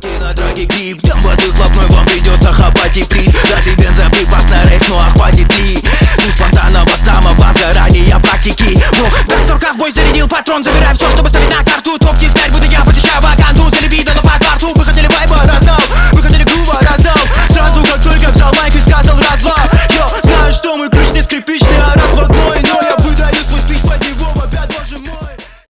Чуваки на драге гриб, там воды хлопной, вам придется хапать и пить. Дать бензоприпас на рейв, ну охватит ли? Ты спонтанного самого заранее практики. Ну, драгстор ковбой зарядил патрон, забирай все, чтобы ставить на карту. Топ-технарь, буду я, посещая ваканту.